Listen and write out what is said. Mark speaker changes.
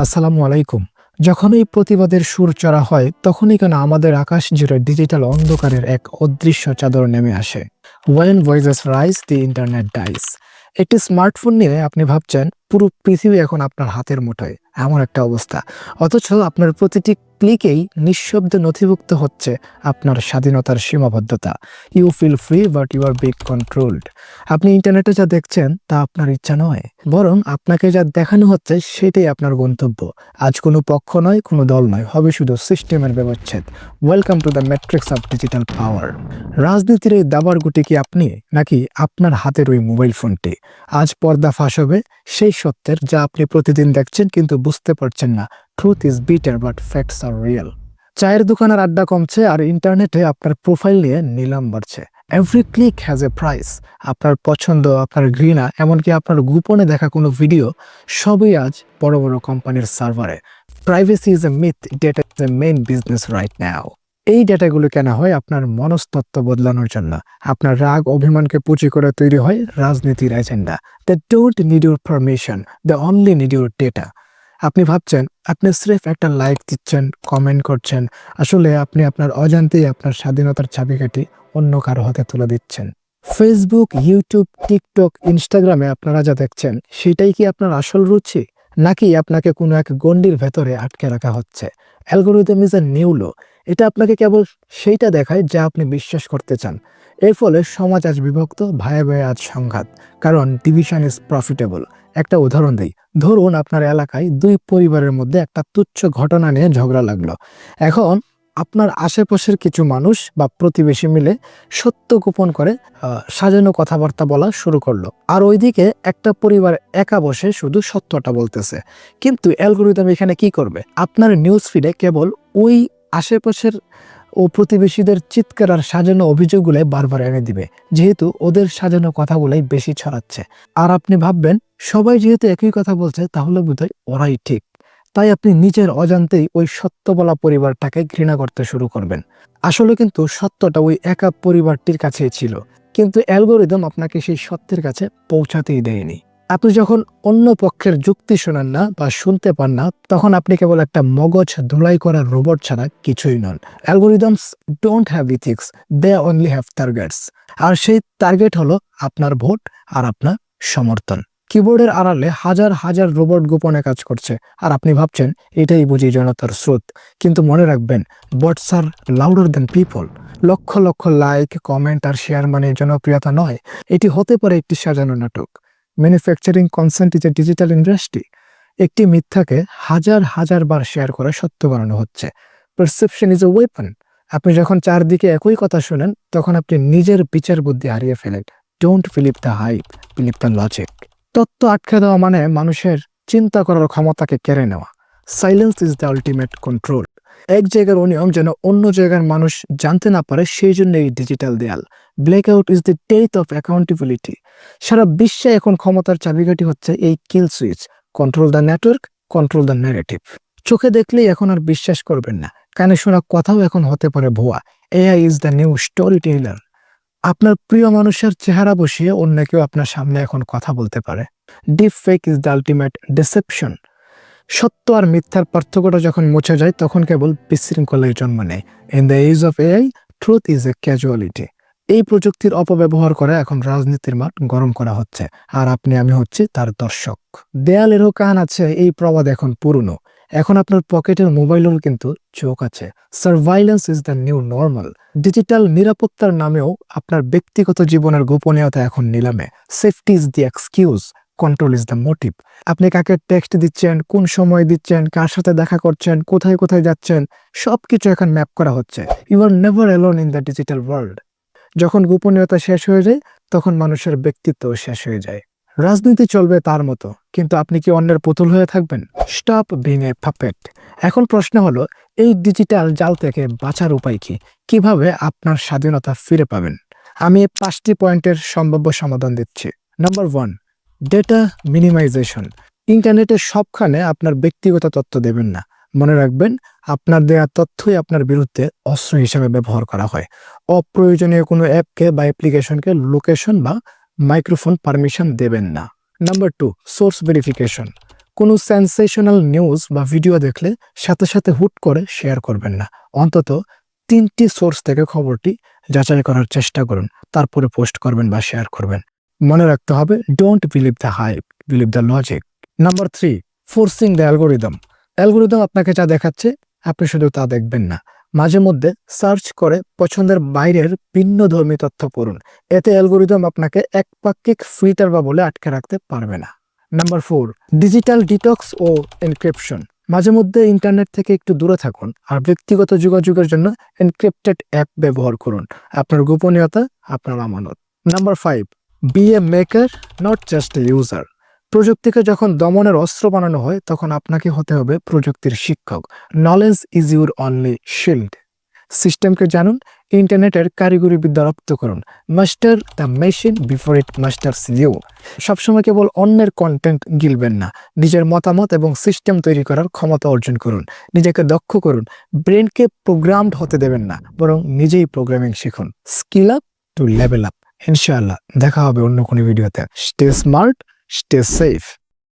Speaker 1: আসসালামু আলাইকুম। যখনই প্রতিবাদের সুর চড়া হয়, তখনই কেন আমাদের আকাশ জুড়ে ডিজিটাল অন্ধকারের এক অদৃশ্য চাদর নেমে আসে। When voices rise, the internet dies. একটি স্মার্টফোন নিয়ে আপনি ভাবছেন পুরো পৃথিবী এখন আপনার হাতের মুঠোয়, এমন একটা অবস্থা। অথচ আপনার প্রতিটি ক্লিকেই নিঃশব্দে নথিভুক্ত হচ্ছে আপনার স্বাধীনতার সীমাবদ্ধতা। You feel free but you are being controlled. আপনি ইন্টারনেটে যা দেখছেন তা আপনার ইচ্ছা নয়, বরং আপনাকে যা দেখানো হচ্ছে সেটাই আপনার গন্তব্য। আজ কোনো পক্ষ নয়, কোনো দল নয়, হবে শুধু সিস্টেমের ব্যবচ্ছেদ। Welcome to the matrix of digital power. রাজনীতির এই দাবার গুটি কি আপনি, নাকি আপনার হাতের ওই মোবাইল ফোনটি? আজ পর্দা ফাঁস হবে সেই সত্যের যা আপনি প্রতিদিন দেখছেন কিন্তু বুঝতে পারছেন না। Truth is bitter but facts are real. চায়ের দোকানের আড্ডা কমছে আর ইন্টারনেটে আপনার প্রোফাইল নিয়ে নিলাম বাড়ছে। Every click has a price. আপনার পছন্দ, আপনার ঘৃণা, এমনকি আপনার গোপনে দেখা কোনো ভিডিও, সবই আজ বড় বড় কোম্পানির সার্ভারে। Privacy is a myth, data is a main business right now. এই ডেটাগুলো কেনা হয় আপনার মনস্তত্ত্ব বদলানোর জন্য। আপনার রাগ অভিমানকে পুঁজি করে তৈরি হয় রাজনীতির agenda. They don't need your permission, they only need your data. আপনি ভাবছেন আপনি স্রেফ একটা লাইক দিচ্ছেন, কমেন্ট করছেন। আসলে আপনি আপনার অজান্তেই আপনার স্বাধীনতার চাবিকাঠি অন্য কারো হাতে তুলে দিচ্ছেন। ফেসবুক, ইউটিউব, টিকটক, ইনস্টাগ্রামে আপনারা যা দেখছেন সেটাই কি আপনার আসল রুচি, নাকি আপনাকে কোনো এক গণ্ডির ভেতরে আটকে রাখা হচ্ছে? অ্যালগোরিদম ইজ এ নিউ ল। এটা আপনাকে কেবল সেইটা দেখায় যা আপনি বিশ্বাস করতে চান। এর ফলে সমাজ আজ বিভক্ত, ভাইয়ে ভাইয়ে আজ সংঘাত। কারণ ডিভিশন ইজ প্রফিটেবল। একটা উদাহরণ দিই। ধরুন আপনার এলাকায় দুই পরিবারের মধ্যে একটা তুচ্ছ ঘটনা নিয়ে ঝগড়া লাগলো। এখন আপনার আশেপাশের কিছু মানুষ বা প্রতিবেশী মিলে সত্য গোপন করে সাজানো কথাবার্তা বলা শুরু করলো, আর ওইদিকে একটা পরিবার একা বসে শুধু সত্যটা বলতেছে। কিন্তু অ্যালগোরিদম এখানে কি করবে? আপনার নিউজ ফিডে কেবল ওই আশেপাশের ও প্রতিবেশীদের চিৎকার আর সাজানো অভিযোগগুলাই বারবার এনে দিবে, যেহেতু ওদের সাজানো কথাগুলাই বেশি ছড়াচ্ছে। আর আপনি ভাববেন সবাই যেহেতু একই কথা বলছে, তাহলে বোধহয় ওরাই ঠিক। তাই আপনি নিজের অজান্তেই ওই সত্য বলা পরিবারটাকে ঘৃণা করতে শুরু করবেন। আসলে কিন্তু সত্যটা ওই একা পরিবারটির কাছেই ছিল, কিন্তু অ্যালগোরিদম আপনাকে সেই সত্যের কাছে পৌঁছাতেই দেয়নি। আপনি যখন অন্য পক্ষের যুক্তি শোনেন না বা শুনতে পান না, তখন আপনি কেবল একটা মগজ ধুলাই করার রোবট ছাড়া কিছুই নন। Algorithms don't have ethics, they only have targets. আর সেই টার্গেট হলো আপনার ভোট আর আপনার সমর্থন। কিবোর্ডের আড়ালে হাজার হাজার রোবট গোপনে কাজ করছে, আর আপনি ভাবছেন এটাই বুঝি জনতার স্রোত। কিন্তু মনে রাখবেন, বটস আর louder then people. Lakh lakh like, comment আর শেয়ার মানে জনপ্রিয়তা নয়। এটি হতে পারে একটি সাজানো নাটক। Manufacturing consent is a digital industry. একটি মিথ্যাকে হাজার হাজার বার শেয়ার করে সত্য বানানো হচ্ছে। Perception is a weapon. আপনি যখন চারদিকে একই কথা শোনেন, তখন আপনি নিজের বিচার বুদ্ধি হারিয়ে ফেলেন। Don't believe the hype, believe the logic. তত্ত্ব আটকে দেওয়া মানে মানুষের চিন্তা করার ক্ষমতাকে কেড়ে নেওয়া। Silence is the ultimate control. এক জায়গার অনিয়ম যেন অন্য জায়গার মানুষ জানতে না পারে, সেই জন্য এই ডিজিটাল দেয়াল। Blackout is the death of accountability. সারা বিশ্বে এখন ক্ষমতার চাবিকাঠি হচ্ছে এই kill switch. Control the network, control the narrative. চোখে দেখলেই এখন আর বিশ্বাস করবেন না, কানে শোনা কথাও এখন হতে পারে ভুয়া। AI is the new story teller. আপনার প্রিয় মানুষের চেহারা বসিয়ে অন্য কেউ আপনার সামনে এখন কথা বলতে পারে। Deep fake is the ultimate deception. সত্য আর মিথ্যার পার্থক্যটা যখন মুছে যায়, তখন কেবল বিশৃঙ্খলার জন্ম নেয়। In the age of AI, truth is a casualty. এই প্রযুক্তির অপব্যবহার করে এখন রাজনীতির মাঠ গরম করা হচ্ছে, আর আপনি আমি হচ্ছি তার দর্শক। দেয়ালেরও কান আছে, এই প্রবাদ এখন পুরনো। এখন আপনার পকেটের মোবাইলেও কিন্তু চোখ আছে। Surveillance is the new normal. Digital নিরাপত্তার নামেও আপনার ব্যক্তিগত জীবনের গোপনীয়তা এখন নিলামে। Safety is the excuse, control is the motive. আপনি কাকে টেক্সট দিচ্ছেন, কোন সময় দিচ্ছেন, কার সাথে দেখা করছেন, কোথায় কোথায় যাচ্ছেন, সবকিছু এখন ম্যাপ করা হচ্ছে। You are never alone in the digital world. যখন গোপনীয়তা শেষ হয়ে যায়, তখন মানুষের ব্যক্তিত্ব শেষ হয়ে যায়। রাজনীতি চলবে তার মতো, কিন্তু আপনি কি অন্যের পুতুল হয়ে থাকবেন? Stop being a puppet. এখন প্রশ্ন হলো, এই ডিজিটাল জাল থেকে বাঁচার উপায় কি? কিভাবে আপনার স্বাধীনতা ফিরে পাবেন? আমি এই 5টি পয়েন্টের সম্ভাব্য সমাধান দিচ্ছি। Number 1, data minimisation. ইন্টারনেটের সবখানে আপনার ব্যক্তিগত তথ্য দেবেন না। মনে রাখবেন, আপনার দেয়া তথ্যই আপনার বিরুদ্ধে অস্ত্র হিসেবে ব্যবহার করা হয়। অপ্রয়োজনীয় কোনো অ্যাপকে বা অ্যাপ্লিকেশনকে লোকেশন বা মাইক্রোফোন পারমিশন দেবেন না। Number 2, source verification. কোনো সেন্সেশনাল নিউজ বা ভিডিও দেখলে সাথে সাথে হুট করে শেয়ার করবেন না। অন্তত 3টি সোর্স থেকে খবরটি যাচাই করার চেষ্টা করুন, তারপরে পোস্ট করবেন বা শেয়ার করবেন। মনে রাখতে হবে, don't believe the hype, believe the logic. Number 3, forcing the algorithm. Algorithm আপনাকে যা দেখাচ্ছে আপনি শুধু তা দেখবেন না, মাঝে মধ্যে সার্চ করে পছন্দের বাইরের ভিন্নধর্মী তথ্য পড়ুন। এতে অ্যালগোরিদম আপনাকে একপাক্ষিক ফিল্টার বা বলে আটকে রাখতে পারবে না। নাম্বার 4, ডিজিটাল ডিটক্স ও এনক্রিপশন। মাঝে মধ্যে ইন্টারনেট থেকে একটু দূরে থাকুন আর ব্যক্তিগত যোগাযোগের জন্য এনক্রিপ্টেড অ্যাপ ব্যবহার করুন। আপনার গোপনীয়তা আপনার আমানত। Number 5, be a maker, not just a user. প্রযুক্তিকে যখন দমনের অস্ত্র বানানো হয় তখন আপনাকে হতে হবে প্রযুক্তির শিক্ষক। Knowledge is your only shield. সিস্টেমকে জানুন, ইন্টারনেটের কারিগরি বিদ্যা রপ্ত করুন। Master the machine before it masters you. সবসময় কেবল অন্যের কন্টেন্ট গিলবেন না, নিজের মতামত এবং সিস্টেম তৈরি করার ক্ষমতা অর্জন করুন। নিজেকে দক্ষ করুন, ব্রেনকে প্রোগ্রামড হতে দেবেন না, বরং নিজেই প্রোগ্রামিং শিখুন। Skill up to level up. ইনশাআল্লাহ দেখা হবে অন্য কোনো ভিডিওতে। Stay smart, stay safe.